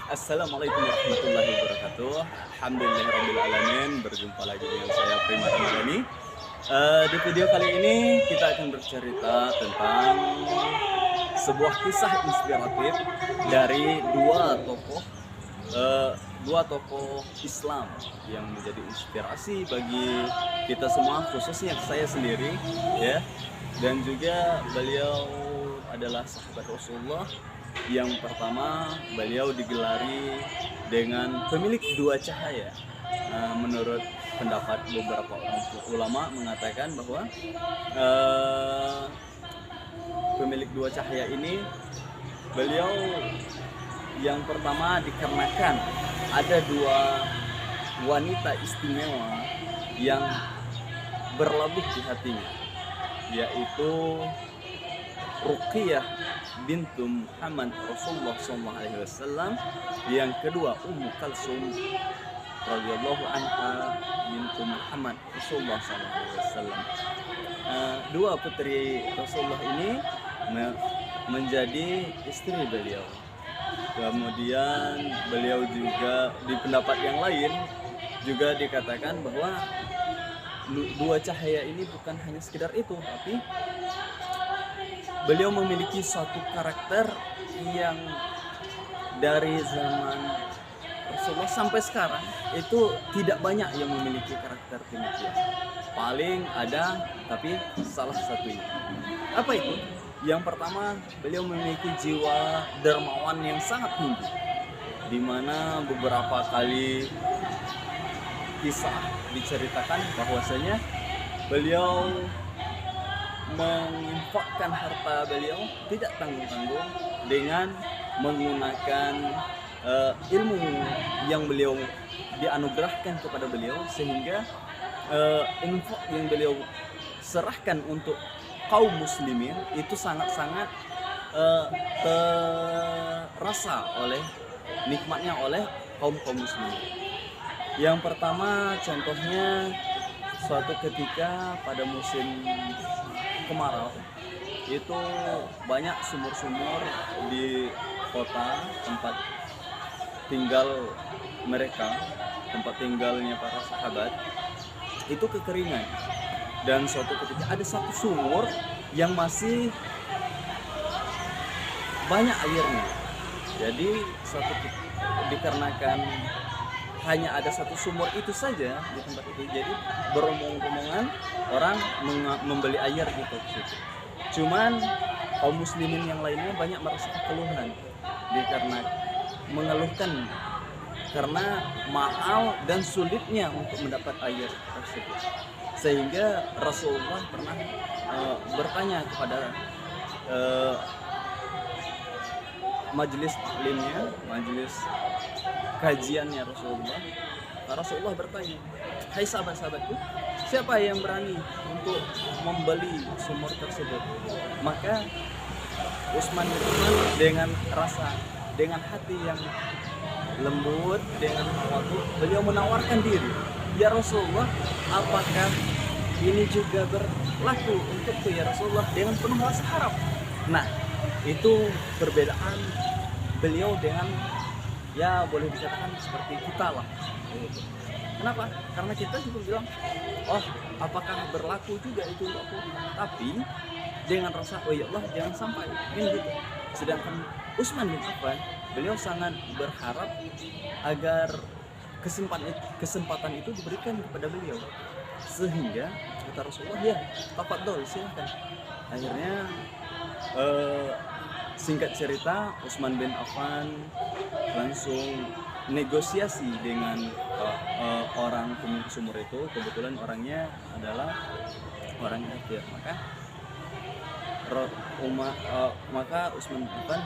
Assalamualaikum warahmatullahi wabarakatuh. Alhamdulillahirrabbilalamin. Berjumpa lagi dengan saya Prima Ramadhani. Di video kali ini kita akan bercerita tentang sebuah kisah inspiratif dari dua tokoh Islam yang menjadi inspirasi bagi kita semua, khususnya saya sendiri, ya. Dan juga beliau adalah sahabat Rasulullah. Yang pertama, beliau digelari dengan pemilik dua cahaya. Menurut pendapat beberapa orang ulama mengatakan bahwa pemilik dua cahaya ini, beliau yang pertama dikarenakan ada dua wanita istimewa yang berlabuh di hatinya, yaitu Ruqayyah bintu Muhammad Rasulullah SAW. Yang kedua, Ummu Kalsum radhiyallahu anha bintu Muhammad Rasulullah SAW. Dua putri Rasulullah ini menjadi istri beliau. Kemudian beliau juga di pendapat yang lain juga dikatakan bahwa dua cahaya ini bukan hanya sekedar itu, tapi beliau memiliki suatu karakter yang dari zaman Rasulullah sampai sekarang itu tidak banyak yang memiliki karakter demikian. Paling ada, tapi salah satunya. Apa itu? Yang pertama, beliau memiliki jiwa dermawan yang sangat tinggi, di mana beberapa kali kisah diceritakan bahwasanya beliau menginfakkan harta beliau tidak tanggung-tanggung dengan menggunakan ilmu yang beliau dianugerahkan kepada beliau, sehingga infak yang beliau serahkan untuk kaum muslimin itu sangat-sangat terasa oleh nikmatnya oleh kaum muslimin. Yang pertama contohnya, suatu ketika pada musim kemarau itu banyak sumur-sumur di kota tempat tinggal mereka, tempat tinggalnya para sahabat, itu kekeringan. Dan suatu ketika ada satu sumur yang masih banyak airnya. Jadi dikarenakan hanya ada satu sumur itu saja di tempat itu, jadi beromong-omongan orang membeli air gitu situ. Cuman kaum muslimin yang lainnya banyak merasa keluhan mengeluhkan karena mahal dan sulitnya untuk mendapat air tersebut. Sehingga Rasulullah pernah bertanya kepada majelis taklimnya, majelis kajiannya Rasulullah. Rasulullah bertanya, "Hai sahabat-sahabatku, siapa yang berani untuk membeli sumur tersebut?" Maka Utsman bin Affan dengan hati yang lembut, dengan tawadhu, beliau menawarkan diri, "Ya Rasulullah, apakah ini juga berlaku untukku ya Rasulullah?" Dengan penuh rasa harap. Nah, itu perbedaan beliau dengan, ya boleh dikatakan seperti kita lah. Kenapa? Karena kita juga bilang, "Oh, apakah berlaku juga itu untukku?" Tapi dengan rasa, "Oh ya Allah, jangan sampai," gitu. Sedangkan Utsman bin Affan, beliau sangat berharap agar kesempatan itu diberikan kepada beliau. Sehingga kata Rasulullah, "Ya, tafadhol, silakan." Akhirnya singkat cerita, Utsman bin Affan langsung negosiasi dengan orang pemilik sumur itu. Kebetulan orangnya adalah orang kafir. Maka Utsman bin Affan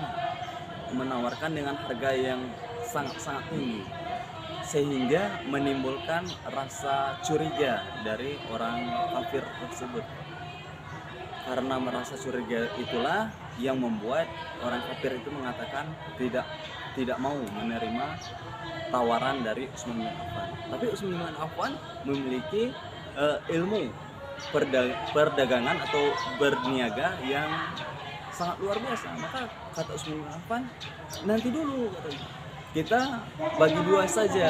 menawarkan dengan harga yang sangat-sangat tinggi, sehingga menimbulkan rasa curiga dari orang kafir tersebut. Karena merasa curiga itulah yang membuat orang kafir itu mengatakan tidak mau menerima tawaran dari Utsman bin Affan. Tapi Utsman bin Affan memiliki ilmu perdagangan atau berniaga yang sangat luar biasa. Maka kata Utsman bin Affan, nanti dulu katanya, kita bagi dua saja,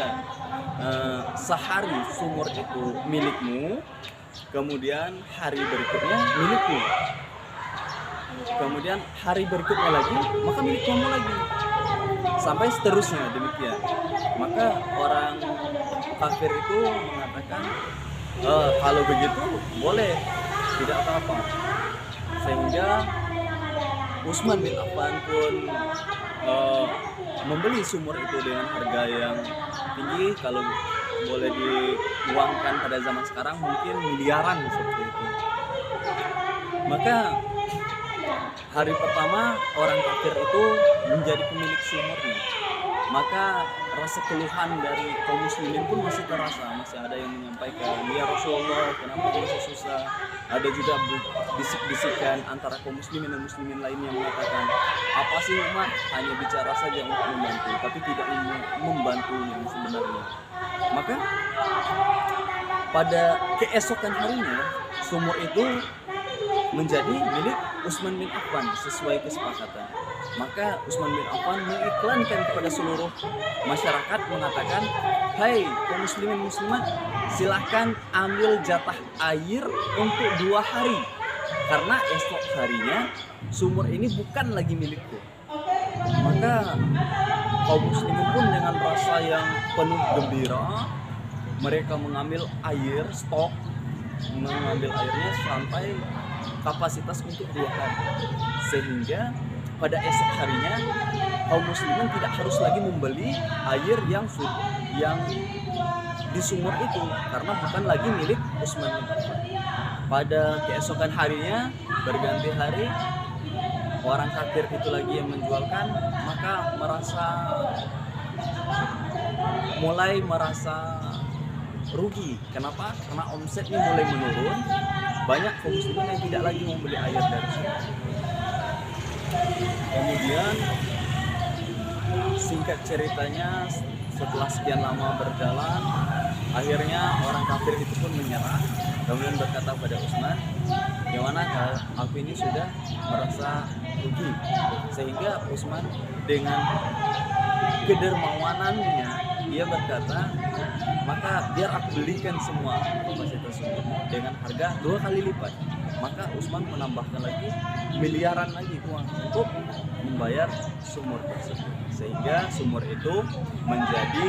sehari sumur itu milikmu, kemudian hari berikutnya milikku, kemudian hari berikutnya lagi maka milik kamu lagi, sampai seterusnya demikian. Maka orang kafir itu mengatakan, kalau begitu boleh, tidak apa-apa. Sehingga Utsman bin Affan pun membeli sumur itu dengan harga yang tinggi. Kalau boleh diuangkan pada zaman sekarang mungkin miliaran seperti itu. Maka hari pertama orang kafir itu menjadi pemilik sumurnya. Maka rasa keluhan dari kaum muslimin pun masih terasa. Masih ada yang menyampaikan, ya Rasulullah, kenapa masih susah. Ada juga bisik-bisikan antara kaum muslimin dan muslimin lain yang mengatakan, apa sih umat hanya bicara saja untuk membantu, tapi tidak membantu yang sebenarnya. Maka pada keesokan harinya sumur itu menjadi milik Utsman bin Affan sesuai kesepakatan. Maka Utsman bin Affan mengiklankan kepada seluruh masyarakat, mengatakan, hai kaum muslimin muslimat, silahkan ambil jatah air untuk 2 hari, karena esok harinya sumur ini bukan lagi milikku. Maka kaum muslimin pun dengan rasa yang penuh gembira, mereka mengambil air, stok, mengambil airnya sampai kapasitas untuk 2 hari, sehingga pada esok harinya kaum muslimin tidak harus lagi membeli air yang di sumur itu, karena bukan lagi milik Utsman bin Affan. Pada keesokan harinya berganti hari, orang kafir itu lagi yang menjualkan, maka mulai merasa rugi. Kenapa? Karena omsetnya mulai menurun. Banyak kaum muslimin yang tidak lagi membeli air dari sumur. Kemudian singkat ceritanya, setelah sekian lama berjalan, akhirnya orang kafir itu pun menyerah. Kemudian berkata pada Utsman, gimana kalau aku ini sudah merasa rugi. Sehingga Utsman dengan kedermawanannya dia berkata, maka biar aku belikan semua kapasitas sumurmu dengan harga 2 kali lipat. Maka Utsman menambahkan lagi miliaran lagi uang untuk membayar sumur tersebut, sehingga sumur itu menjadi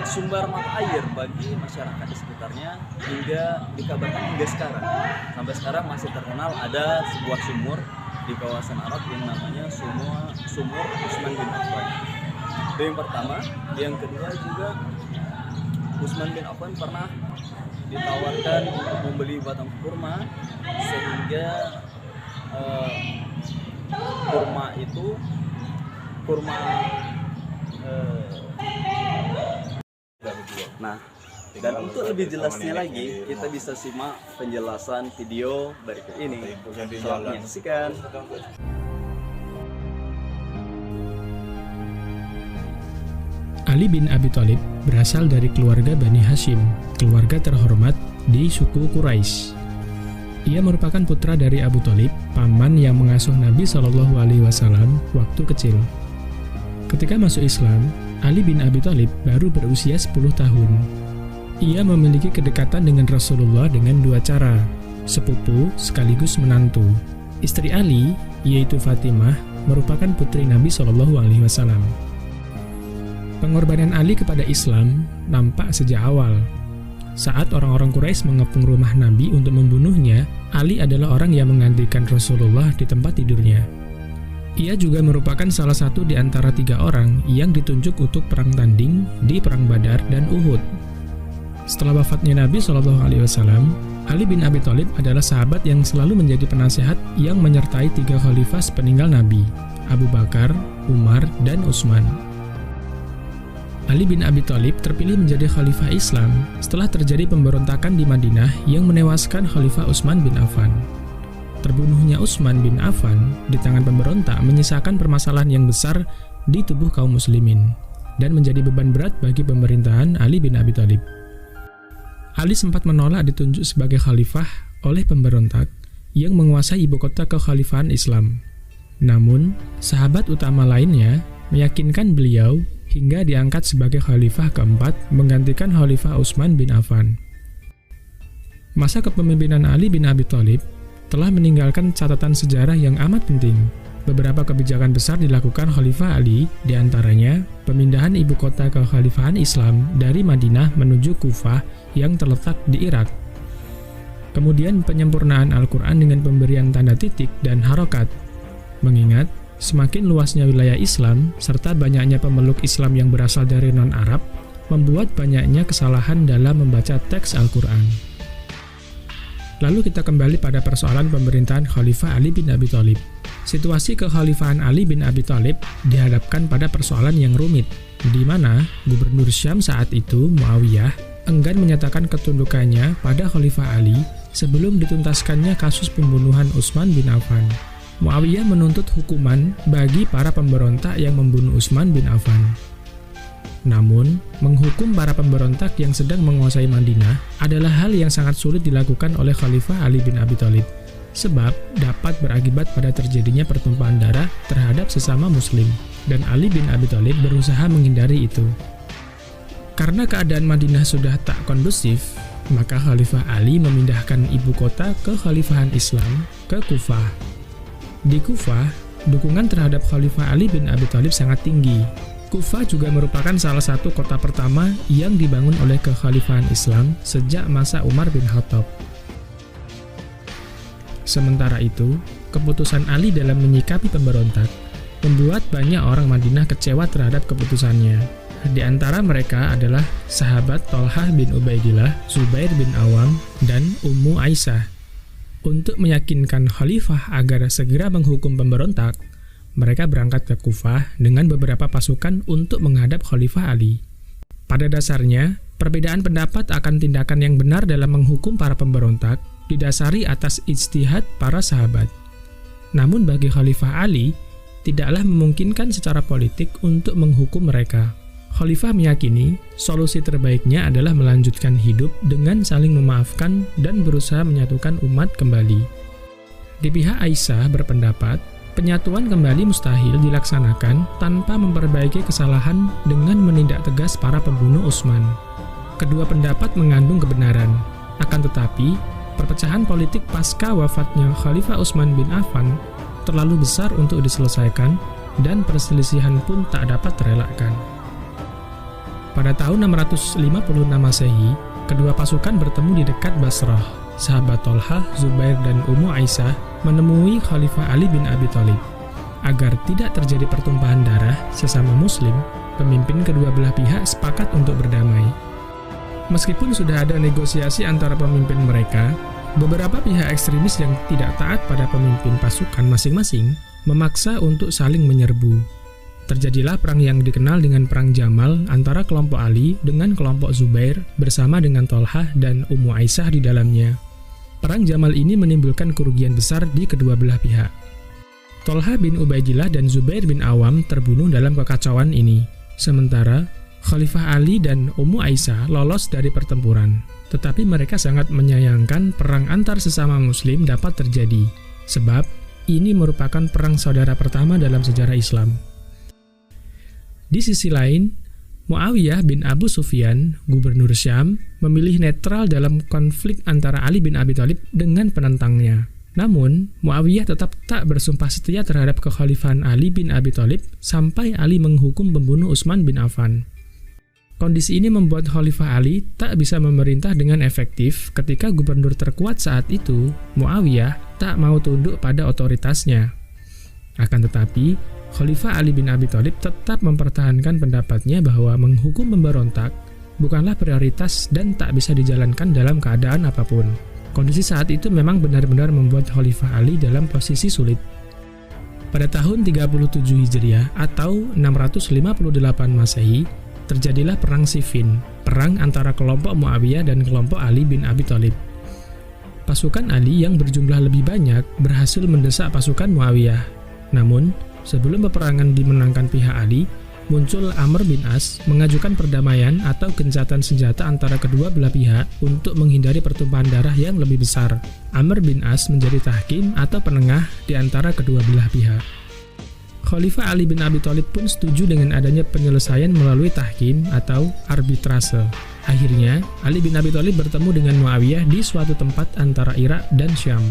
sumber mata air bagi masyarakat di sekitarnya, hingga dikabarkan hingga sekarang. Sampai sekarang masih terkenal ada sebuah sumur di kawasan Arab yang namanya sumur Utsman bin Affan. Itu yang pertama. Yang kedua juga, Utsman bin Affan pernah ditawarkan untuk membeli batang kurma, sehingga nah, dan untuk lebih jelasnya lagi kita bisa simak penjelasan video berikut ini. Selamat menyaksikan. Ali bin Abi Thalib berasal dari keluarga Bani Hashim, keluarga terhormat di suku Quraisy. Ia merupakan putra dari Abu Thalib, paman yang mengasuh Nabi Shallallahu Alaihi Wasallam waktu kecil. Ketika masuk Islam, Ali bin Abi Thalib baru berusia 10 tahun. Ia memiliki kedekatan dengan Rasulullah dengan 2 cara, sepupu sekaligus menantu. Istri Ali, yaitu Fatimah, merupakan putri Nabi Shallallahu Alaihi Wasallam. Pengorbanan Ali kepada Islam nampak sejak awal. Saat orang-orang Quraisy mengepung rumah Nabi untuk membunuhnya, Ali adalah orang yang menggantikan Rasulullah di tempat tidurnya. Ia juga merupakan salah satu di antara 3 orang yang ditunjuk untuk perang tanding di Perang Badar dan Uhud. Setelah wafatnya Nabi SAW, Ali bin Abi Thalib adalah sahabat yang selalu menjadi penasehat yang menyertai 3 khalifah sepeninggal Nabi, Abu Bakar, Umar, dan Utsman. Ali bin Abi Thalib terpilih menjadi khalifah Islam setelah terjadi pemberontakan di Madinah yang menewaskan Khalifah Utsman bin Affan. Terbunuhnya Utsman bin Affan di tangan pemberontak menyisakan permasalahan yang besar di tubuh kaum muslimin dan menjadi beban berat bagi pemerintahan Ali bin Abi Thalib. Ali sempat menolak ditunjuk sebagai khalifah oleh pemberontak yang menguasai ibu kota kekhalifahan Islam. Namun, sahabat utama lainnya meyakinkan beliau hingga diangkat sebagai khalifah keempat menggantikan Khalifah Utsman bin Affan. Masa kepemimpinan Ali bin Abi Thalib telah meninggalkan catatan sejarah yang amat penting. Beberapa kebijakan besar dilakukan Khalifah Ali, diantaranya pemindahan ibu kota kekhalifahan Islam dari Madinah menuju Kufah yang terletak di Irak. Kemudian penyempurnaan Al-Quran dengan pemberian tanda titik dan harokat. Mengingat semakin luasnya wilayah Islam serta banyaknya pemeluk Islam yang berasal dari non-Arab, membuat banyaknya kesalahan dalam membaca teks Al-Quran. Lalu kita kembali pada persoalan pemerintahan Khalifah Ali bin Abi Thalib. Situasi kekhalifahan Ali bin Abi Thalib dihadapkan pada persoalan yang rumit, di mana Gubernur Syam saat itu, Muawiyah, enggan menyatakan ketundukannya pada Khalifah Ali sebelum dituntaskannya kasus pembunuhan Utsman bin Affan. Muawiyah menuntut hukuman bagi para pemberontak yang membunuh Utsman bin Affan. Namun, menghukum para pemberontak yang sedang menguasai Madinah adalah hal yang sangat sulit dilakukan oleh Khalifah Ali bin Abi Thalib, sebab dapat berakibat pada terjadinya pertumpahan darah terhadap sesama muslim, dan Ali bin Abi Thalib berusaha menghindari itu. Karena keadaan Madinah sudah tak kondusif, maka Khalifah Ali memindahkan ibu kota kekhalifahan Islam ke Kufah. Di Kufah, dukungan terhadap Khalifah Ali bin Abi Thalib sangat tinggi. Kufah juga merupakan salah satu kota pertama yang dibangun oleh kekhalifahan Islam sejak masa Umar bin Khattab. Sementara itu, keputusan Ali dalam menyikapi pemberontak membuat banyak orang Madinah kecewa terhadap keputusannya. Di antara mereka adalah sahabat Thalhah bin Ubaidillah, Zubair bin Awam, dan Ummu Aisyah. Untuk meyakinkan khalifah agar segera menghukum pemberontak, mereka berangkat ke Kufah dengan beberapa pasukan untuk menghadap Khalifah Ali. Pada dasarnya, perbedaan pendapat akan tindakan yang benar dalam menghukum para pemberontak didasari atas ijtihad para sahabat. Namun bagi Khalifah Ali, tidaklah memungkinkan secara politik untuk menghukum mereka. Khalifah meyakini solusi terbaiknya adalah melanjutkan hidup dengan saling memaafkan dan berusaha menyatukan umat kembali. Di pihak Aisyah berpendapat, penyatuan kembali mustahil dilaksanakan tanpa memperbaiki kesalahan dengan menindak tegas para pembunuh Utsman. Kedua pendapat mengandung kebenaran, akan tetapi perpecahan politik pasca wafatnya Khalifah Utsman bin Affan terlalu besar untuk diselesaikan dan perselisihan pun tak dapat terelakkan. Pada tahun 656 Masehi, kedua pasukan bertemu di dekat Basrah. Sahabat Thalhah, Zubair, dan Ummu Aisyah menemui Khalifah Ali bin Abi Thalib. Agar tidak terjadi pertumpahan darah sesama muslim, pemimpin kedua belah pihak sepakat untuk berdamai. Meskipun sudah ada negosiasi antara pemimpin mereka, beberapa pihak ekstremis yang tidak taat pada pemimpin pasukan masing-masing memaksa untuk saling menyerbu. Terjadilah perang yang dikenal dengan Perang Jamal antara kelompok Ali dengan kelompok Zubair bersama dengan Thalhah dan Ummu Aisyah di dalamnya. Perang Jamal ini menimbulkan kerugian besar di kedua belah pihak. Thalhah bin Ubaidillah dan Zubair bin Awam terbunuh dalam kekacauan ini. Sementara Khalifah Ali dan Ummu Aisyah lolos dari pertempuran. Tetapi mereka sangat menyayangkan perang antar sesama muslim dapat terjadi, sebab ini merupakan perang saudara pertama dalam sejarah Islam. Di sisi lain, Muawiyah bin Abu Sufyan, gubernur Syam, memilih netral dalam konflik antara Ali bin Abi Thalib dengan penentangnya. Namun, Muawiyah tetap tak bersumpah setia terhadap kekhalifahan Ali bin Abi Thalib sampai Ali menghukum pembunuh Utsman bin Affan. Kondisi ini membuat Khalifah Ali tak bisa memerintah dengan efektif ketika gubernur terkuat saat itu, Muawiyah, tak mau tunduk pada otoritasnya. Akan tetapi, Khalifah Ali bin Abi Thalib tetap mempertahankan pendapatnya bahwa menghukum pemberontak bukanlah prioritas dan tak bisa dijalankan dalam keadaan apapun. Kondisi saat itu memang benar-benar membuat Khalifah Ali dalam posisi sulit. Pada tahun 37 Hijriah atau 658 Masehi, terjadilah Perang Siffin, perang antara kelompok Muawiyah dan kelompok Ali bin Abi Thalib. Pasukan Ali yang berjumlah lebih banyak berhasil mendesak pasukan Muawiyah. Namun, sebelum peperangan dimenangkan pihak Ali, muncul Amr bin As mengajukan perdamaian atau gencatan senjata antara kedua belah pihak untuk menghindari pertumpahan darah yang lebih besar. Amr bin As menjadi tahkim atau penengah di antara kedua belah pihak. Khalifah Ali bin Abi Thalib pun setuju dengan adanya penyelesaian melalui tahkim atau arbitrase. Akhirnya, Ali bin Abi Thalib bertemu dengan Muawiyah di suatu tempat antara Irak dan Syam.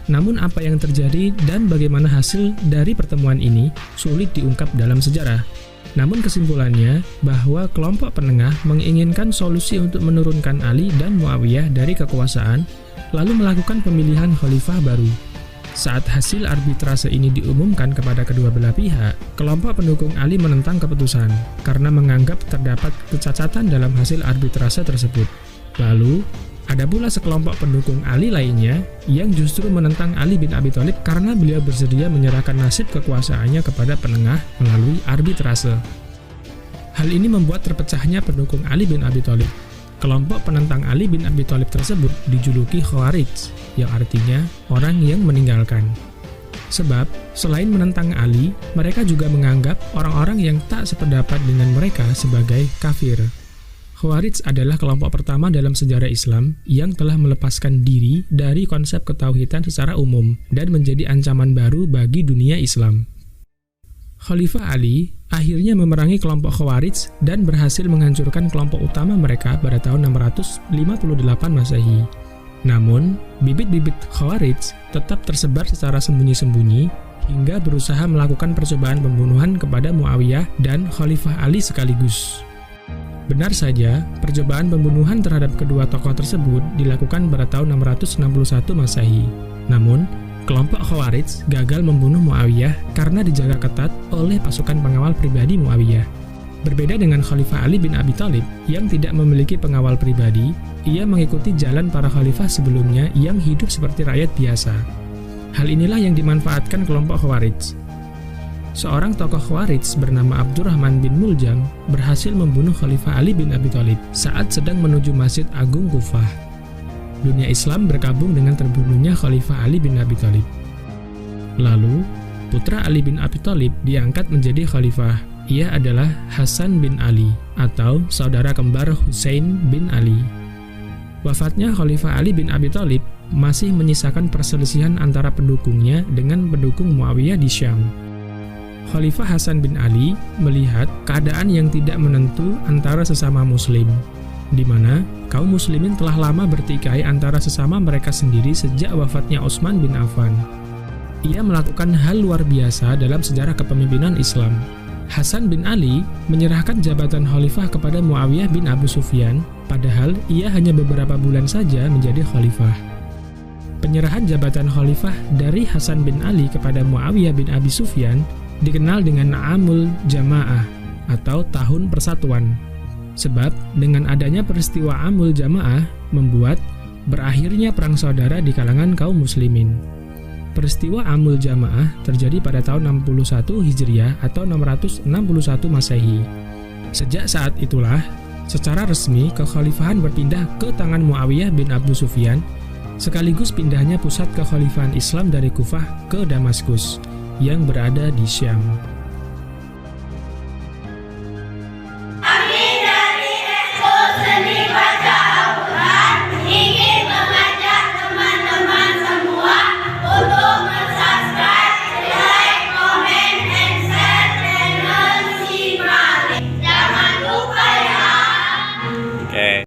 Namun apa yang terjadi dan bagaimana hasil dari pertemuan ini sulit diungkap dalam sejarah. Namun kesimpulannya bahwa kelompok penengah menginginkan solusi untuk menurunkan Ali dan Muawiyah dari kekuasaan, lalu melakukan pemilihan khalifah baru. Saat hasil arbitrase ini diumumkan kepada kedua belah pihak, kelompok pendukung Ali menentang keputusan karena menganggap terdapat kecacatan dalam hasil arbitrase tersebut. Lalu, ada pula sekelompok pendukung Ali lainnya yang justru menentang Ali bin Abi Thalib karena beliau bersedia menyerahkan nasib kekuasaannya kepada penengah melalui arbitrase. Hal ini membuat terpecahnya pendukung Ali bin Abi Thalib. Kelompok penentang Ali bin Abi Thalib tersebut dijuluki Khawarij, yang artinya orang yang meninggalkan. Sebab, selain menentang Ali, mereka juga menganggap orang-orang yang tak sependapat dengan mereka sebagai kafir. Khawarij adalah kelompok pertama dalam sejarah Islam yang telah melepaskan diri dari konsep ketauhidan secara umum dan menjadi ancaman baru bagi dunia Islam. Khalifah Ali akhirnya memerangi kelompok Khawarij dan berhasil menghancurkan kelompok utama mereka pada tahun 658 Masehi. Namun, bibit-bibit Khawarij tetap tersebar secara sembunyi-sembunyi hingga berusaha melakukan percobaan pembunuhan kepada Muawiyah dan Khalifah Ali sekaligus. Benar saja, percobaan pembunuhan terhadap kedua tokoh tersebut dilakukan pada tahun 661 Masehi. Namun, kelompok Khawarij gagal membunuh Muawiyah karena dijaga ketat oleh pasukan pengawal pribadi Muawiyah. Berbeda dengan Khalifah Ali bin Abi Thalib yang tidak memiliki pengawal pribadi, ia mengikuti jalan para khalifah sebelumnya yang hidup seperti rakyat biasa. Hal inilah yang dimanfaatkan kelompok Khawarij. Seorang tokoh Khawarij bernama Abdurrahman bin Muljam berhasil membunuh Khalifah Ali bin Abi Thalib saat sedang menuju Masjid Agung Kufah. Dunia Islam berkabung dengan terbunuhnya Khalifah Ali bin Abi Thalib. Lalu, putra Ali bin Abi Thalib diangkat menjadi khalifah. Ia adalah Hasan bin Ali atau saudara kembar Husain bin Ali. Wafatnya Khalifah Ali bin Abi Thalib masih menyisakan perselisihan antara pendukungnya dengan pendukung Muawiyah di Syam. Khalifah Hasan bin Ali melihat keadaan yang tidak menentu antara sesama muslim, di mana kaum muslimin telah lama bertikai antara sesama mereka sendiri sejak wafatnya Utsman bin Affan. Ia melakukan hal luar biasa dalam sejarah kepemimpinan Islam. Hasan bin Ali menyerahkan jabatan khalifah kepada Muawiyah bin Abu Sufyan, padahal ia hanya beberapa bulan saja menjadi khalifah. Penyerahan jabatan khalifah dari Hasan bin Ali kepada Muawiyah bin Abi Sufyan dikenal dengan Amul Jamaah atau Tahun Persatuan. Sebab dengan adanya peristiwa Amul Jamaah membuat berakhirnya perang saudara di kalangan kaum muslimin. Peristiwa Amul Jamaah terjadi pada tahun 61 Hijriah atau 661 Masehi. Sejak saat itulah, secara resmi kekhalifahan berpindah ke tangan Muawiyah bin Abu Sufyan, sekaligus pindahnya pusat kekhalifahan Islam dari Kufah ke Damaskus, yang berada di Syam.